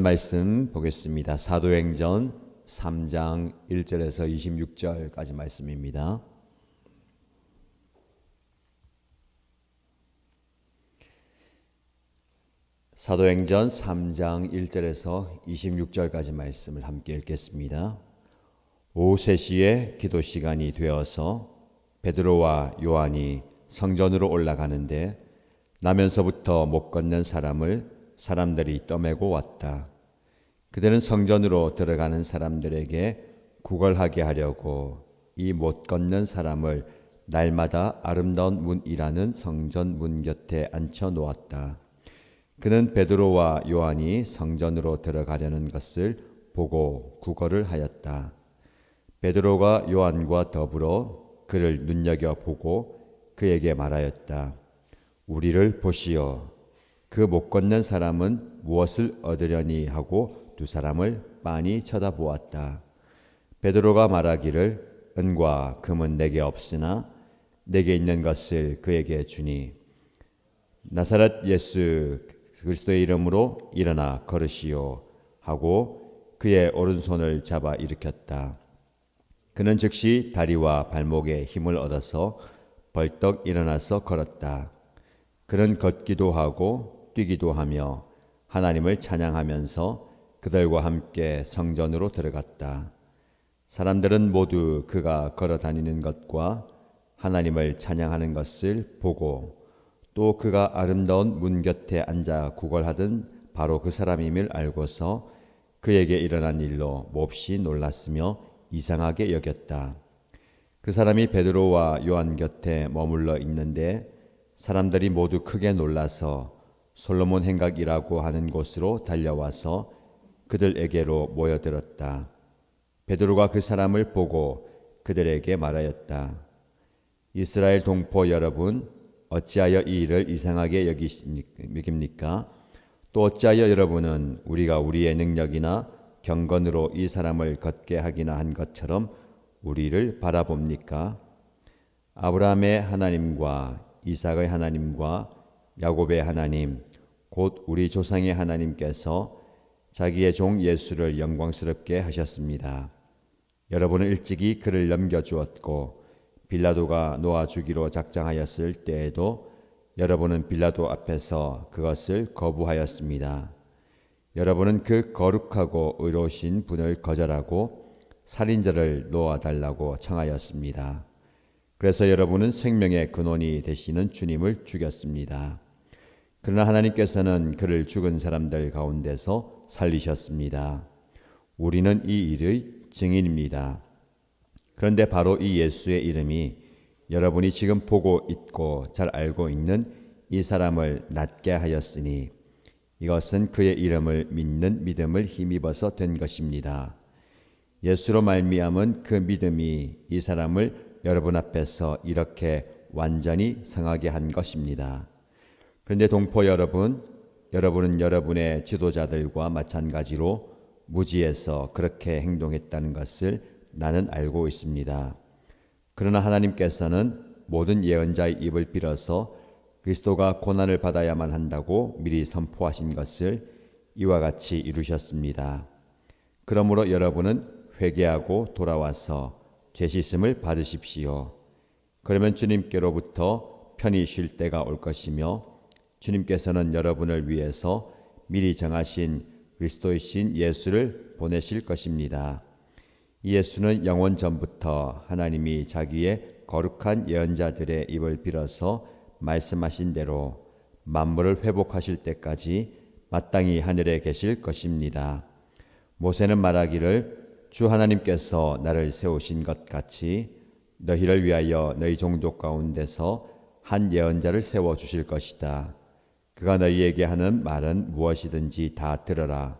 말씀 보겠습니다. 사도행전 3장 1절에서 26절까지 말씀입니다. 사도행전 3장 1절에서 26절까지 말씀을 함께 읽겠습니다. 오후 3시에 기도 시간이 되어서 베드로와 요한이 성전으로 올라가는데 나면서부터 못 걷는 사람들이 떠매고 왔다. 그들은 성전으로 들어가는 사람들에게 구걸하게 하려고 이 못 걷는 사람을 날마다 아름다운 문이라는 성전 문 곁에 앉혀 놓았다. 그는 베드로와 요한이 성전으로 들어가려는 것을 보고 구걸을 하였다. 베드로가 요한과 더불어 그를 눈여겨보고 그에게 말하였다. 우리를 보시오. 그 못 걷는 사람은 무엇을 얻으려니 하고 두 사람을 빤히 쳐다보았다. 베드로가 말하기를 은과 금은 내게 없으나 내게 있는 것을 그에게 주니 나사렛 예수 그리스도의 이름으로 일어나 걸으시오 하고 그의 오른손을 잡아 일으켰다. 그는 즉시 다리와 발목에 힘을 얻어서 벌떡 일어나서 걸었다. 그는 걷기도 하고 뛰기도 하며 하나님을 찬양하면서 그들과 함께 성전으로 들어갔다. 사람들은 모두 그가 걸어 다니는 것과 하나님을 찬양하는 것을 보고 또 그가 아름다운 문 곁에 앉아 구걸하던 바로 그 사람임을 알고서 그에게 일어난 일로 몹시 놀랐으며 이상하게 여겼다. 그 사람이 베드로와 요한 곁에 머물러 있는데 사람들이 모두 크게 놀라서 솔로몬 행각이라고 하는 곳으로 달려와서 그들에게로 모여들었다. 베드로가 그 사람을 보고 그들에게 말하였다. 이스라엘 동포 여러분, 어찌하여 이 일을 이상하게 여깁니까? 또 어찌하여 여러분은 우리가 우리의 능력이나 경건으로 이 사람을 걷게 하기나 한 것처럼 우리를 바라봅니까? 아브라함의 하나님과 이삭의 하나님과 야곱의 하나님, 곧 우리 조상의 하나님께서 자기의 종 예수를 영광스럽게 하셨습니다. 여러분은 일찍이 그를 넘겨주었고 빌라도가 놓아 주기로 작정하였을 때에도 여러분은 빌라도 앞에서 그것을 거부하였습니다. 여러분은 그 거룩하고 의로우신 분을 거절하고 살인자를 놓아달라고 청하였습니다. 그래서 여러분은 생명의 근원이 되시는 주님을 죽였습니다. 그러나 하나님께서는 그를 죽은 사람들 가운데서 살리셨습니다. 우리는 이 일의 증인입니다. 그런데 바로 이 예수의 이름이 여러분이 지금 보고 있고 잘 알고 있는 이 사람을 낫게 하였으니 이것은 그의 이름을 믿는 믿음을 힘입어서 된 것입니다. 예수로 말미암은 그 믿음이 이 사람을 여러분 앞에서 이렇게 완전히 성하게 한 것입니다. 그런데 동포 여러분, 여러분은 여러분의 지도자들과 마찬가지로 무지해서 그렇게 행동했다는 것을 나는 알고 있습니다. 그러나 하나님께서는 모든 예언자의 입을 빌어서 그리스도가 고난을 받아야만 한다고 미리 선포하신 것을 이와 같이 이루셨습니다. 그러므로 여러분은 회개하고 돌아와서 죄 씻음을 받으십시오. 그러면 주님께로부터 편히 쉴 때가 올 것이며 주님께서는 여러분을 위해서 미리 정하신 그리스도이신 예수를 보내실 것입니다. 이 예수는 영원 전부터 하나님이 자기의 거룩한 예언자들의 입을 빌어서 말씀하신 대로 만물을 회복하실 때까지 마땅히 하늘에 계실 것입니다. 모세는 말하기를 주 하나님께서 나를 세우신 것 같이 너희를 위하여 너희 종족 가운데서 한 예언자를 세워 주실 것이다. 그가 너희에게 하는 말은 무엇이든지 다 들어라.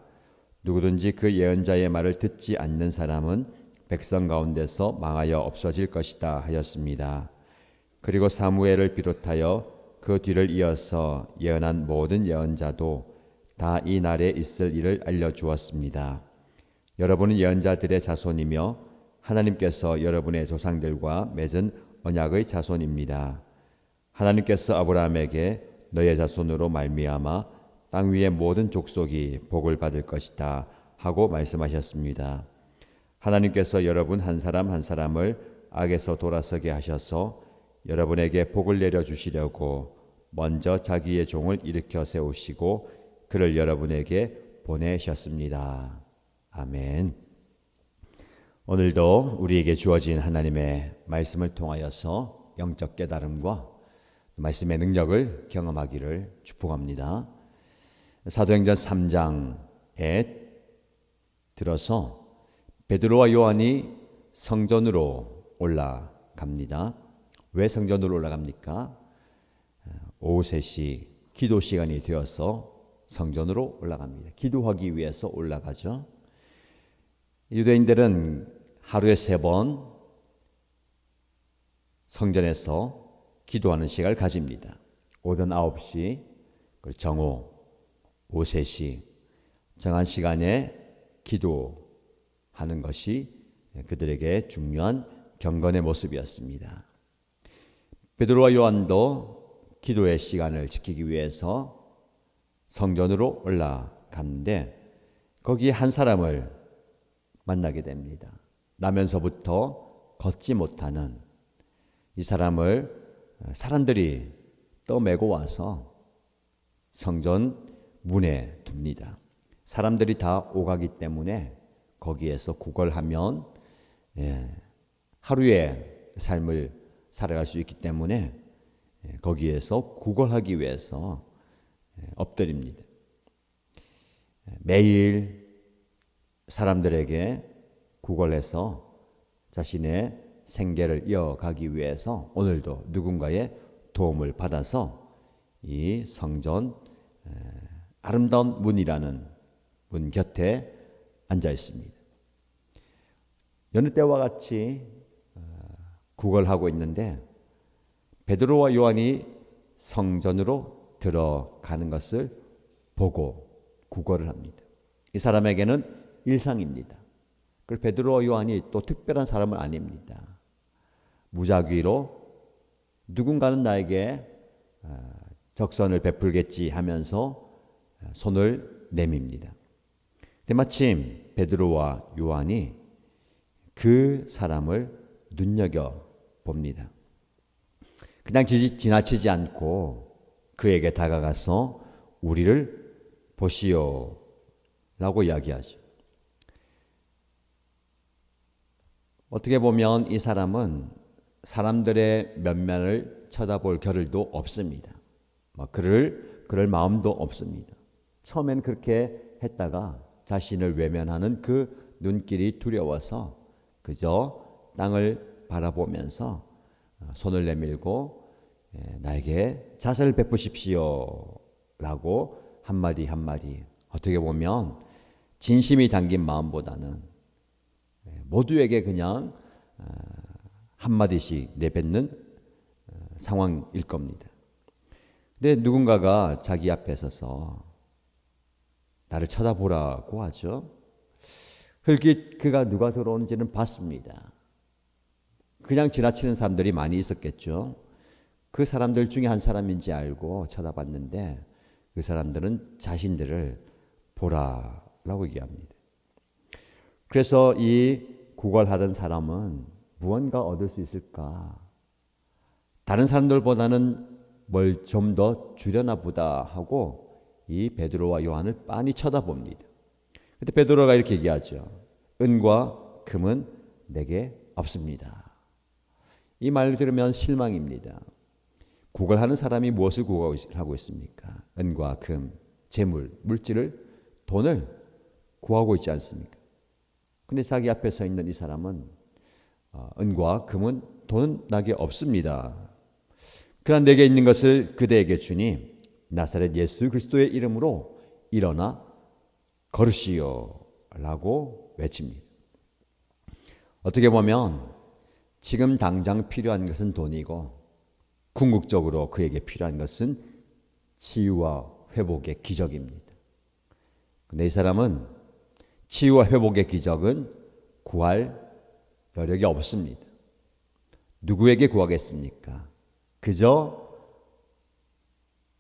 누구든지 그 예언자의 말을 듣지 않는 사람은 백성 가운데서 망하여 없어질 것이다 하였습니다. 그리고 사무엘을 비롯하여 그 뒤를 이어서 예언한 모든 예언자도 다 이 날에 있을 일을 알려주었습니다. 여러분은 예언자들의 자손이며 하나님께서 여러분의 조상들과 맺은 언약의 자손입니다. 하나님께서 아브라함에게 너의 자손으로 말미암아 땅 위의 모든 족속이 복을 받을 것이다 하고 말씀하셨습니다. 하나님께서 여러분 한 사람 한 사람을 악에서 돌아서게 하셔서 여러분에게 복을 내려주시려고 먼저 자기의 종을 일으켜 세우시고 그를 여러분에게 보내셨습니다. 아멘. 오늘도 우리에게 주어진 하나님의 말씀을 통하여서 영적 깨달음과 말씀의 능력을 경험하기를 축복합니다. 사도행전 3장에 들어서 베드로와 요한이 성전으로 올라갑니다. 왜 성전으로 올라갑니까? 오후 3시 기도 시간이 되어서 성전으로 올라갑니다. 기도하기 위해서 올라가죠. 유대인들은 하루에 3번 성전에서 기도하는 시간을 가집니다. 오전 9시, 정오, 오후 3시 정한 시간에 기도하는 것이 그들에게 중요한 경건의 모습이었습니다. 베드로와 요한도 기도의 시간을 지키기 위해서 성전으로 올라갔는데 거기에 한 사람을 만나게 됩니다. 나면서부터 걷지 못하는 이 사람을 사람들이 떠매고 와서 성전 문에 둡니다. 사람들이 다 오가기 때문에 거기에서 구걸하면 하루의 삶을 살아갈 수 있기 때문에 거기에서 구걸하기 위해서 엎드립니다. 매일 사람들에게 구걸해서 자신의 생계를 이어가기 위해서 오늘도 누군가의 도움을 받아서 이 성전 아름다운 문이라는 문 곁에 앉아 있습니다. 여느 때와 같이 구걸하고 있는데 베드로와 요한이 성전으로 들어가는 것을 보고 구걸을 합니다. 이 사람에게는 일상입니다. 그리고 베드로와 요한이 또 특별한 사람은 아닙니다. 무작위로 누군가는 나에게 적선을 베풀겠지 하면서 손을 내밉니다. 때마침 베드로와 요한이 그 사람을 눈여겨봅니다. 그냥 지나치지 않고 그에게 다가가서 우리를 보시오 라고 이야기하죠. 어떻게 보면 이 사람은 사람들의 면면을 쳐다볼 겨를도 없습니다. 그럴 마음도 없습니다. 처음엔 그렇게 했다가 자신을 외면하는 그 눈길이 두려워서 그저 땅을 바라보면서 손을 내밀고 나에게 자세를 베푸십시오 라고 한마디 한마디 어떻게 보면 진심이 담긴 마음보다는 모두에게 그냥 한마디씩 내뱉는 상황일 겁니다. 근데 누군가가 자기 앞에 서서 나를 쳐다보라고 하죠. 흘낏 그가 누가 들어오는지는 봤습니다. 그냥 지나치는 사람들이 많이 있었겠죠. 그 사람들 중에 한 사람인지 알고 쳐다봤는데 그 사람들은 자신들을 보라라고 얘기합니다. 그래서 이 구걸하던 사람은 무언가 얻을 수 있을까? 다른 사람들보다는 뭘 좀 더 주려나 보다 하고 이 베드로와 요한을 빤히 쳐다봅니다. 그때 베드로가 이렇게 얘기하죠. 은과 금은 내게 없습니다. 이 말을 들으면 실망입니다. 구걸하는 사람이 무엇을 구하고 있습니까? 은과 금, 재물, 물질을, 돈을 구하고 있지 않습니까? 근데 자기 앞에 서 있는 이 사람은 은과 금은 돈은 나게 없습니다. 그러나 내게 있는 것을 그대에게 주니 나사렛 예수 그리스도의 이름으로 일어나 걸으시오 라고 외칩니다. 어떻게 보면 지금 당장 필요한 것은 돈이고 궁극적으로 그에게 필요한 것은 치유와 회복의 기적입니다. 근데 이 사람은 치유와 회복의 기적은 구할 여력이 없습니다. 누구에게 구하겠습니까? 그저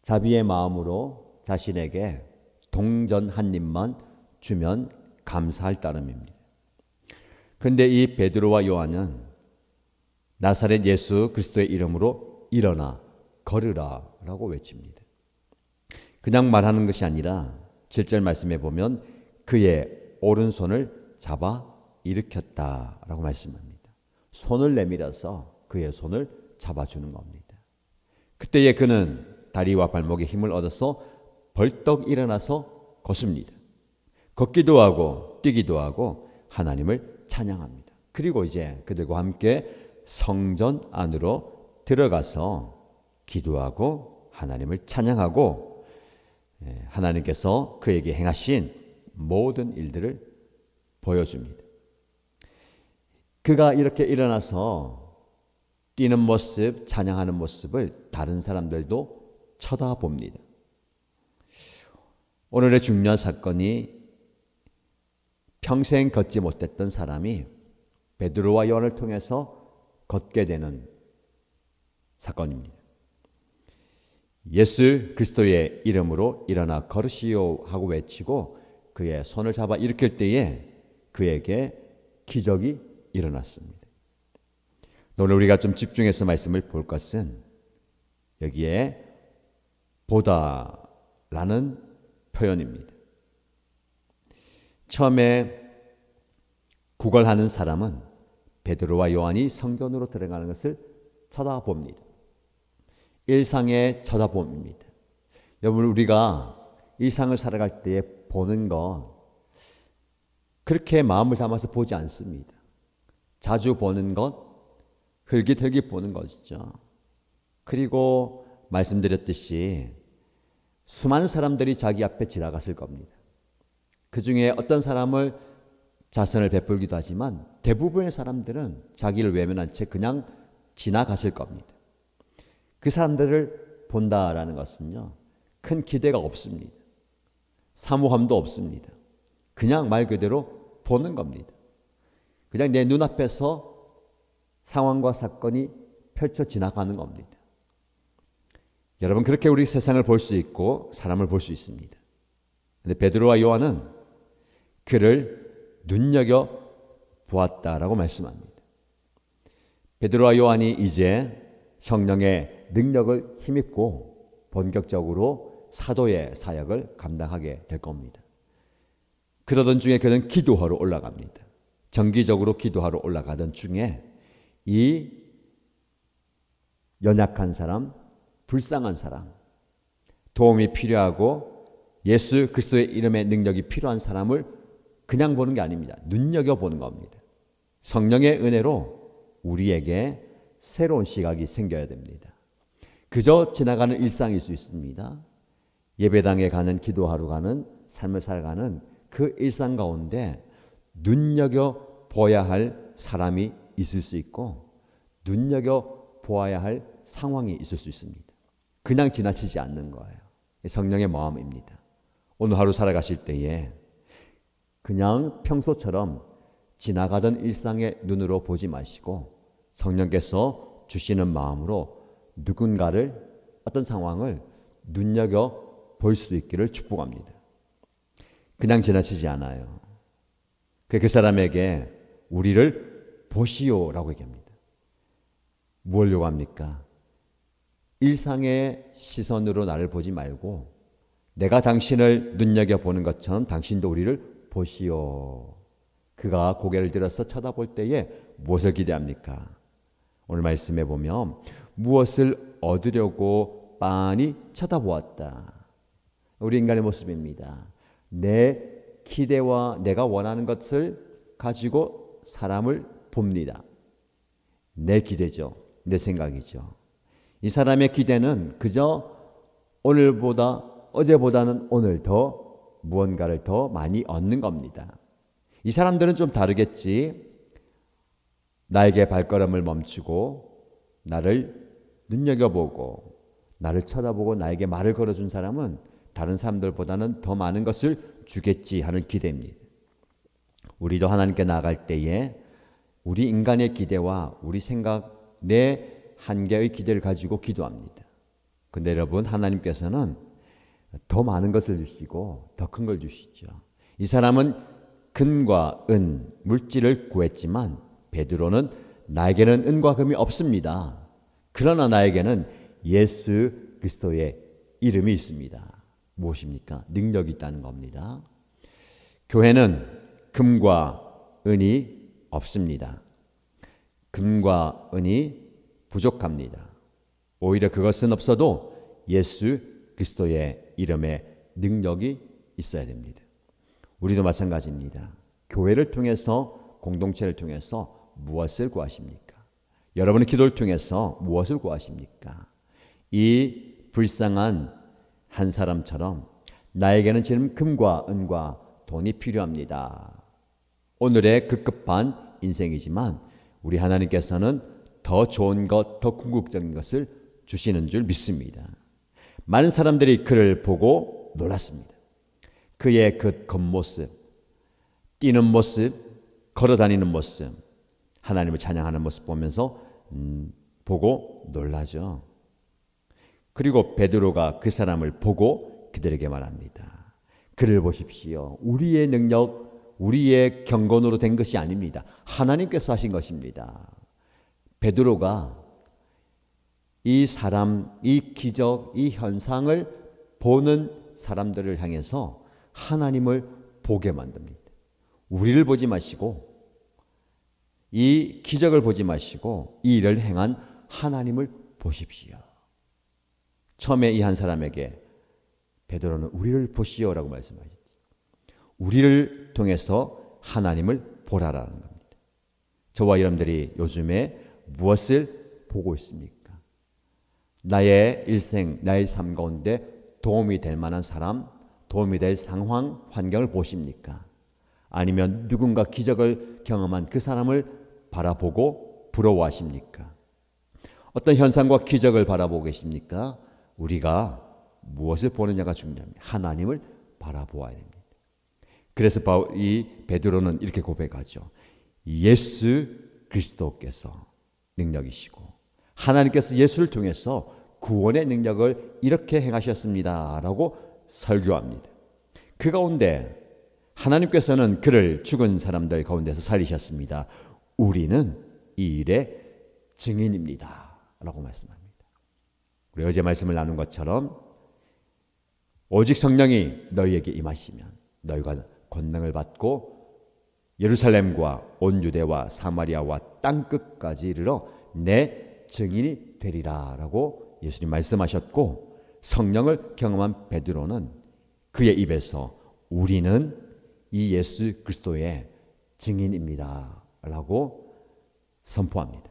자비의 마음으로 자신에게 동전 한 입만 주면 감사할 따름입니다. 그런데 이 베드로와 요한은 나사렛 예수 그리스도의 이름으로 일어나 걸으라 라고 외칩니다. 그냥 말하는 것이 아니라 7절 말씀에 보면 그의 오른손을 잡아 일으켰다라고 말씀합니다. 손을 내밀어서 그의 손을 잡아주는 겁니다. 그때에 그는 다리와 발목에 힘을 얻어서 벌떡 일어나서 걷습니다. 걷기도 하고 뛰기도 하고 하나님을 찬양합니다. 그리고 이제 그들과 함께 성전 안으로 들어가서 기도하고 하나님을 찬양하고 하나님께서 그에게 행하신 모든 일들을 보여줍니다. 그가 이렇게 일어나서 뛰는 모습, 찬양하는 모습을 다른 사람들도 쳐다봅니다. 오늘의 중요한 사건이 평생 걷지 못했던 사람이 베드로와 요한을 통해서 걷게 되는 사건입니다. 예수 그리스도의 이름으로 일어나 걸으시오 하고 외치고 그의 손을 잡아 일으킬 때에 그에게 기적이 일어났습니다. 오늘 우리가 좀 집중해서 말씀을 볼 것은 여기에 보다라는 표현입니다. 처음에 구걸하는 사람은 베드로와 요한이 성전으로 들어가는 것을 쳐다봅니다. 일상의 쳐다봄입니다. 여러분, 우리가 일상을 살아갈 때 보는 것 그렇게 마음을 담아서 보지 않습니다. 자주 보는 것, 흘깃흘깃 보는 것이죠. 그리고 말씀드렸듯이 수많은 사람들이 자기 앞에 지나갔을 겁니다. 그 중에 어떤 사람을 자선을 베풀기도 하지만 대부분의 사람들은 자기를 외면한 채 그냥 지나갔을 겁니다. 그 사람들을 본다라는 것은요, 큰 기대가 없습니다. 사모함도 없습니다. 그냥 말 그대로 보는 겁니다. 그냥 내 눈앞에서 상황과 사건이 펼쳐 지나가는 겁니다. 여러분, 그렇게 우리 세상을 볼 수 있고 사람을 볼 수 있습니다. 그런데 베드로와 요한은 그를 눈여겨 보았다라고 말씀합니다. 베드로와 요한이 이제 성령의 능력을 힘입고 본격적으로 사도의 사역을 감당하게 될 겁니다. 그러던 중에 그는 기도하러 올라갑니다. 정기적으로 기도하러 올라가던 중에 이 연약한 사람, 불쌍한 사람, 도움이 필요하고 예수 그리스도의 이름의 능력이 필요한 사람을 그냥 보는 게 아닙니다. 눈여겨보는 겁니다. 성령의 은혜로 우리에게 새로운 시각이 생겨야 됩니다. 그저 지나가는 일상일 수 있습니다. 예배당에 가는, 기도하러 가는, 삶을 살아가는 그 일상 가운데 눈여겨보아야 할 사람이 있을 수 있고 눈여겨보아야 할 상황이 있을 수 있습니다. 그냥 지나치지 않는 거예요. 성령의 마음입니다. 오늘 하루 살아가실 때에 그냥 평소처럼 지나가던 일상의 눈으로 보지 마시고 성령께서 주시는 마음으로 누군가를, 어떤 상황을 눈여겨볼 수 있기를 축복합니다. 그냥 지나치지 않아요. 그 사람에게 우리를 보시오라고 얘기합니다. 뭘 요구합니까? 일상의 시선으로 나를 보지 말고 내가 당신을 눈여겨보는 것처럼 당신도 우리를 보시오. 그가 고개를 들어서 쳐다볼 때에 무엇을 기대합니까? 오늘 말씀해 보면 무엇을 얻으려고 빤히 쳐다보았다. 우리 인간의 모습입니다. 내 기대와 내가 원하는 것을 가지고 사람을 봅니다. 내 기대죠. 내 생각이죠. 이 사람의 기대는 그저 오늘보다, 어제보다는 오늘 더 무언가를 더 많이 얻는 겁니다. 이 사람들은 좀 다르겠지. 나에게 발걸음을 멈추고 나를 눈여겨보고 나를 쳐다보고 나에게 말을 걸어준 사람은 다른 사람들보다는 더 많은 것을 주겠지 하는 기대입니다. 우리도 하나님께 나아갈 때에 우리 인간의 기대와 우리 생각, 내 한계의 기대를 가지고 기도합니다. 근데 여러분, 하나님께서는 더 많은 것을 주시고 더 큰 걸 주시죠. 이 사람은 금과 은, 물질을 구했지만 베드로는 나에게는 은과 금이 없습니다. 그러나 나에게는 예수 그리스도의 이름이 있습니다. 무엇입니까? 능력이 있다는 겁니다. 교회는 금과 은이 없습니다. 금과 은이 부족합니다. 오히려 그것은 없어도 예수 그리스도의 이름에 능력이 있어야 됩니다. 우리도 마찬가지입니다. 교회를 통해서, 공동체를 통해서 무엇을 구하십니까? 여러분의 기도를 통해서 무엇을 구하십니까? 이 불쌍한 한 사람처럼 나에게는 지금 금과 은과 돈이 필요합니다. 오늘의 급급한 인생이지만 우리 하나님께서는 더 좋은 것, 더 궁극적인 것을 주시는 줄 믿습니다. 많은 사람들이 그를 보고 놀랐습니다. 그의 그 겉모습, 뛰는 모습, 걸어다니는 모습, 하나님을 찬양하는 모습 보면서 보고 놀라죠. 그리고 베드로가 그 사람을 보고 그들에게 말합니다. 그를 보십시오. 우리의 능력, 우리의 경건으로 된 것이 아닙니다. 하나님께서 하신 것입니다. 베드로가 이 사람, 이 기적, 이 현상을 보는 사람들을 향해서 하나님을 보게 만듭니다. 우리를 보지 마시고 이 기적을 보지 마시고 이 일을 행한 하나님을 보십시오. 처음에 이 한 사람에게 베드로는 우리를 보시오라고 말씀하셨죠. 우리를 통해서 하나님을 보라라는 겁니다. 저와 여러분들이 요즘에 무엇을 보고 있습니까? 나의 일생, 나의 삶 가운데 도움이 될 만한 사람, 도움이 될 상황, 환경을 보십니까? 아니면 누군가 기적을 경험한 그 사람을 바라보고 부러워하십니까? 어떤 현상과 기적을 바라보고 계십니까? 우리가 무엇을 보느냐가 중요합니다. 하나님을 바라보아야 됩니다. 그래서 이 베드로는 이렇게 고백하죠. 예수 그리스도께서 능력이시고 하나님께서 예수를 통해서 구원의 능력을 이렇게 행하셨습니다 라고 설교합니다. 그 가운데 하나님께서는 그를 죽은 사람들 가운데서 살리셨습니다. 우리는 이 일의 증인입니다 라고 말씀합니다. 우리 어제 말씀을 나눈 것처럼 오직 성령이 너희에게 임하시면 너희가 권능을 받고 예루살렘과 온 유대와 사마리아와 땅끝까지 이르러 내 증인이 되리라 라고 예수님 말씀하셨고, 성령을 경험한 베드로는 그의 입에서 우리는 이 예수 그리스도의 증인입니다 라고 선포합니다.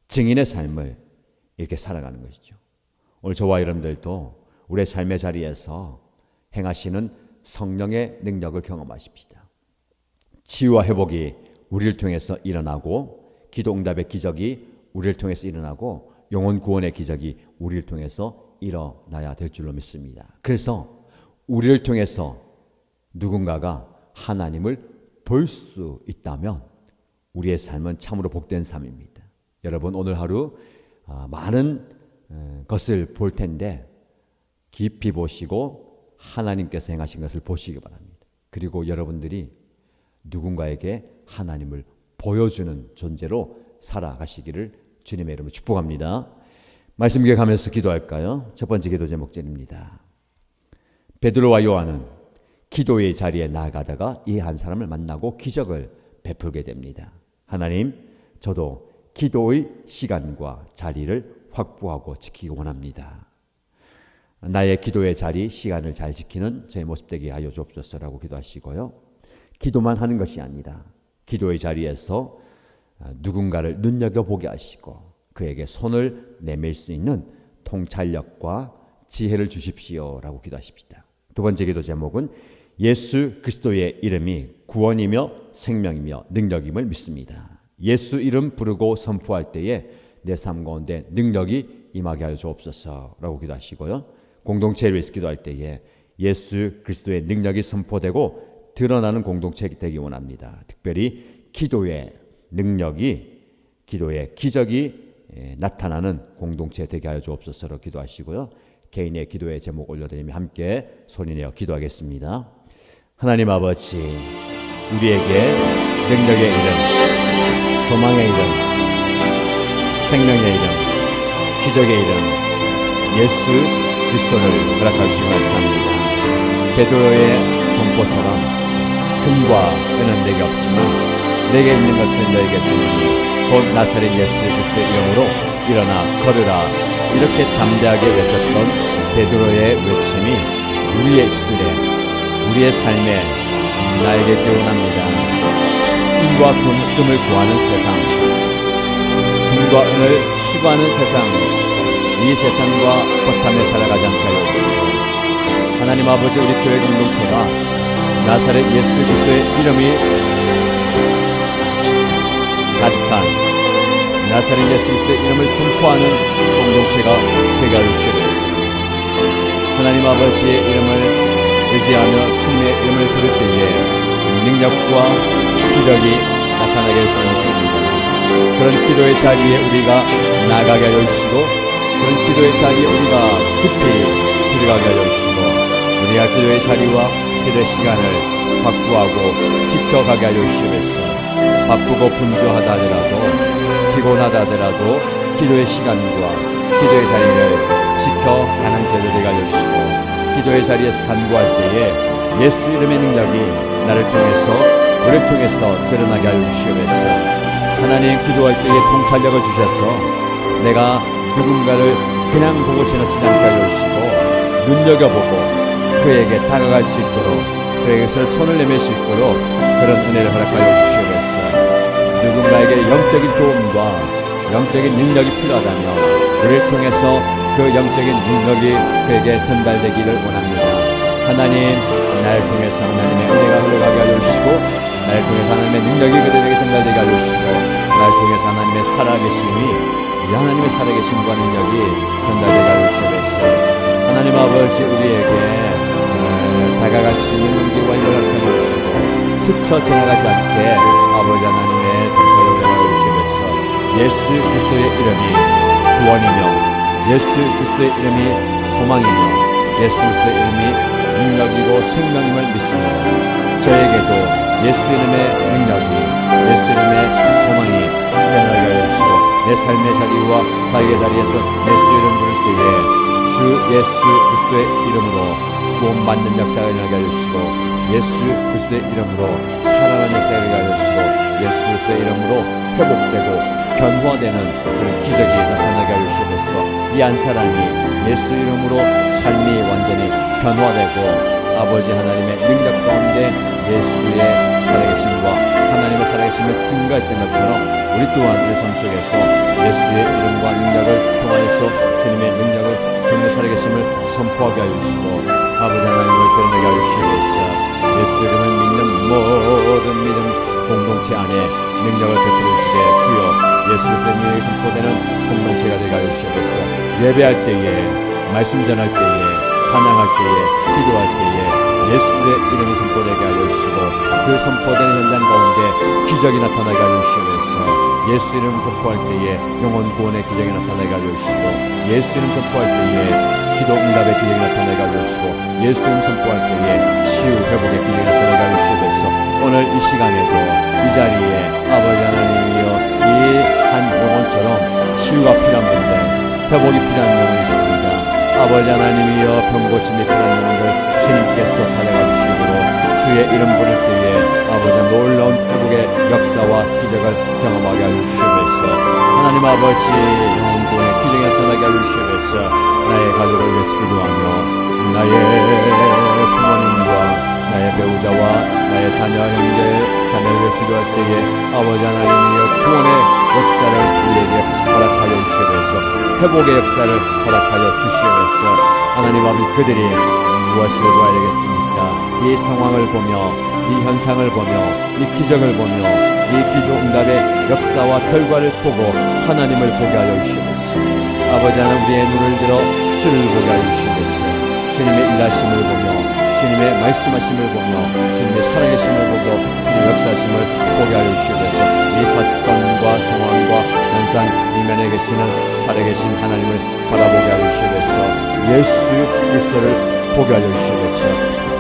증인의 삶을 이렇게 살아가는 것이죠. 오늘 저와 여러분들도 우리의 삶의 자리에서 행하시는 성령의 능력을 경험하십시다. 치유와 회복이 우리를 통해서 일어나고, 기도 응답의 기적이 우리를 통해서 일어나고, 영혼 구원의 기적이 우리를 통해서 일어나야 될 줄로 믿습니다. 그래서 우리를 통해서 누군가가 하나님을 볼 수 있다면 우리의 삶은 참으로 복된 삶입니다. 여러분, 오늘 하루 많은 것을 볼 텐데 깊이 보시고 하나님께서 행하신 것을 보시기 바랍니다. 그리고 여러분들이 누군가에게 하나님을 보여주는 존재로 살아가시기를 주님의 이름으로 축복합니다. 말씀 기억하면서 기도할까요? 첫 번째 기도 제목입니다. 베드로와 요한은 기도의 자리에 나아가다가 이 한 사람을 만나고 기적을 베풀게 됩니다. 하나님, 저도 기도의 시간과 자리를 확보하고 지키기 원합니다. 나의 기도의 자리, 시간을 잘 지키는 저의 모습 되게 하여 주옵소서라고 기도하시고요. 기도만 하는 것이 아니라 기도의 자리에서 누군가를 눈여겨보게 하시고 그에게 손을 내밀 수 있는 통찰력과 지혜를 주십시오라고 기도하십시다. 두 번째 기도 제목은 예수 그리스도의 이름이 구원이며 생명이며 능력임을 믿습니다. 예수 이름 부르고 선포할 때에 내 삶 가운데 능력이 임하게 하여 주옵소서라고 기도하시고요. 공동체를 위해서 기도할 때에 예수 그리스도의 능력이 선포되고 드러나는 공동체가 되기 원합니다. 특별히 기도의 능력이, 기도의 기적이 나타나는 공동체 되게 하여 주옵소서로 기도하시고요. 개인의 기도의 제목 올려드리며 함께 소리내어 기도하겠습니다. 하나님 아버지, 우리에게 능력의 이름, 소망의 이름, 생명의 이름, 기적의 이름 예수 그리스도를 허락하시고 감사합니다. 베드로의 선포처럼 금과 은은 내게 없지만 내게 있는 것은 너에게 주노니 곧 나사렛 예수 그리스도의 이름으로 일어나 걸으라. 이렇게 담대하게 외쳤던 베드로의 외침이 우리의 입술에, 우리의 삶에 나에게 교훈합니다. 은과 금을 구하는 세상, 금과 은을 추구하는 세상, 이 세상과 허탐에 살아가지 않게 하여 주시고, 하나님 아버지, 우리 교회 공동체가 나사렛 예수 그리스도의 이름이 가득한 나사렛 예수 그리스도의 이름을 선포하는 공동체가 되게 하여 주시옵소서. 하나님 아버지의 이름을 의지하며 주님의 이름을 부를 때에 능력과 기적이 나타나게 할 것입니다. 그런 기도의 자리에 우리가 나가게 하여 주시고, 그런 기도의 자리에 우리가 깊이 들어가게 하여 주시고, 우리가 기도의 자리와 기도의 시간을 확보하고 지켜가게 하여 주시옵소서. 바쁘고 분주하다 하더라도, 피곤하다 하더라도 기도의 시간과 기도의 자리를 지켜가는 제도 되게 하여 주시고, 기도의 자리에서 간구할 때에 예수 이름의 능력이 나를 통해서, 우리를 통해서 드러나게 하여 주시옵소서. 하나님, 기도할 때에 통찰력을 주셔서 내가 누군가를 그냥 보고 지나치지 않게 하여 주시고, 눈여겨보고 그에게 다가갈 수 있도록, 그에게서 손을 내밀 수 있도록 그런 은혜를 허락하여 주시옵소서. 누군가에게 영적인 도움과 영적인 능력이 필요하다면 우리를 통해서 그 영적인 능력이 그에게 전달되기를 원합니다. 하나님, 나를 통해서 하나님의 은혜가 흘러가게 하여 주시고, 나를 통해서 하나님의 능력이 그들에게 전달되게 하여 주시고, 나를 통해서 하나님의 살아계심이, 하나님의 살아계심과 능력이 전달되게 하여 주시옵소서. 하나님 아버지, 우리에게 다가갈 수 있는 용기와 힘을 허락하여 주시고, 스쳐 지나가지 않게 아버지 하나님의 전처를 허락하여 주시옵소서. 예수 그리스도의 이름이 구원이며, 예수 그리스도의 이름이 소망이며, 예수 그리스도의 이름이 능력이고 생명임을 믿습니다. 저에게도 예수 이름의 능력이, 예수 이름의 소망이 변하게 하여 주시고, 내 삶의 자리와 사역의 자리에서 예수 이름 부를 때에 주 예수 그리스도의 이름으로 구원받는 역사가 일어나게 하여 주시고, 예수 그리스도의 이름으로 살아나는 역사가 일어나게 하여 주시고, 예수 그리스도의 이름으로 회복되고 변화되는 그런 기적이 나타나게 하여 주시옵소서. 이 한 사람이 예수 이름으로 삶이 완전히 변화되고 아버지 하나님의 능력 가운데 예수의 살아계심과 하나님의 살아계심을 증거했던 것처럼 우리 또한 우리 삶 속에서 예수의 이름과 능력을 통하여서 주님의 능력을, 주님의 살아계심을 선포하게 하여 주시고, 아버지 하나님을 드러내게 하여 주시옵소서. 예수 이름을 믿는 모든 믿음 공동체 안에 능력을 베풀어 주시되 주여 예수 그리스도의 능력이 선포되는 공동체가 되게 하여 주시옵소서. 예배할 때에, 말씀 전할 때에, 찬양할 때에, 기도할 때에 예수의 이름이 선포되게 하여 주시고, 그 선포되는 현장 가운데 기적이 나타나게 하여 주시옵소서. 예수 이름 선포할 때에 영혼 구원의 기적이 나타나게 하여 주시고, 예수 이름 선포할 때에 기도 응답의 기적이 나타나게 하여 주시고, 예수 이름 선포할 때에 치유 회복의 기적이 나타나게 하여 주시옵소서. 오늘 이 시간에도 이 자리에 아버지 하나님이여 이 한 영혼처럼 치유가 필요한 분들, 회복이 필요한 영혼이 있습니다. 아버지 하나님이여 병고침이 필요한 영혼들 주님께서 찾아가 주시므로 주의 이름 부를 때에 아버지 놀라운 회복의 역사와 기적을 경험하게 하여 주시옵소서. 하나님 아버지, 영혼 구원의 기적이 나타나게 하여 주시옵소서. 나의 가족을 위해서 기도하며 나의 부모님과 나의 배우자와 나의 자녀, 형제, 자녀를 기도할 때에 아버지 하나님이여 구원의 역사를 우리에게 허락하여 주시옵소서. 회복의 역사를 허락하여 주시옵소서. 하나님 아버지, 그들이 무엇을 보아야 되겠습니까? 이 상황을 보며, 이 현상을 보며, 이 기적을 보며, 이 기도 응답의 역사와 결과를 보고 하나님을 보게 하여 주시옵소서. 아버지 하나님, 우리의 눈을 들어 주를 보게 하여 주시옵소서. 주님의 일하심을 보며, 주님의 말씀하심을 보며, 주님의 살아계심을 보고 주님의 역사하심을 보게 하여 주시옵소서. 이 사건과 상황과 현상 세상 이면에 계시는 살아계신 하나님을 바라보게 하여 주시옵소서. 예수 그리스도를 보게 하여 주시옵소서.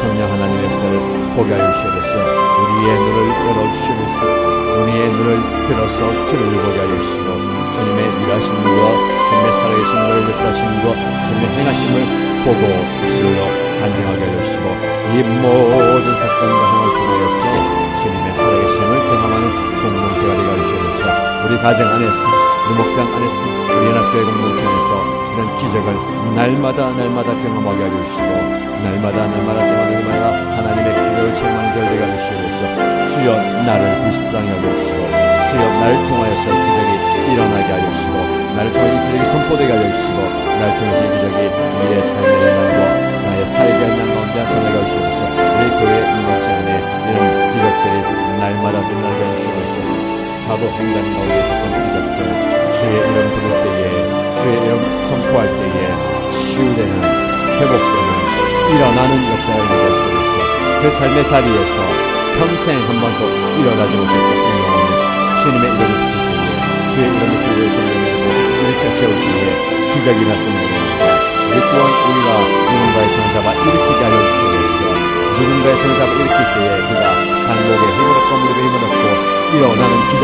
성령 하나님의 역사를 보게 하여 주시옵소서. 우리의 눈을 열어주시옵소서. 우리의 눈을 들어서 주를 보게 하여 주시고 주님의 일하신 것, 주님의 살아계신 것을 역사하신 것, 주님의 행하심을 보고 주여 간증하게 하여 주시고 이 모든 사건과 행을 통하여서 주님의 살아계심을 경험하는 공동체가 되게 하여 주시옵소서. 우리 가정 안에서, 우리 목장 안에서, 우리 연합교회 공동체 안에서 이런 기적을 날마다 경험하게 하여 주시고 날마다 하나님의 기적을 체험하는 절 되게 하여 주시옵소서. 주여 나를 불쌍히 여겨 주시고 주여 나를 통하여서 기적이 일어나게 하여 주시고 나를 통해 이 기적이 선포되게 하여 주시고 나를 통해서 이 기적이 우리의 삶의 현황과 나의 사역의 현황 가운데 나타나게 하여 주시옵소서. 우리 교회 공동체 안에 이런 기적들이 날마다 일어나게 하여 주시옵소서. 사도 행전 가운데 있었던 기적들 주의 이름 부를 때에 주의 이름 선포할 때에 치유되는 회복되는 일어나는 역사를 이루어주옵소서. 그 삶의 자리에서 평생 한 번도 일어나지 못했던 영혼이 주님의 이름을 부를 때에 주의 이름을 부르짖어 일으켜 세울 때에 기적이 나타납니다. 우리 또한 우리가 누군가의 손을 잡아 일으키게 하여 주시옵소서. 누군가의 손을 잡아 일으킬 때에 그가 발목에 힘을 얻고 무릎에 힘을 얻고 일어나는 기적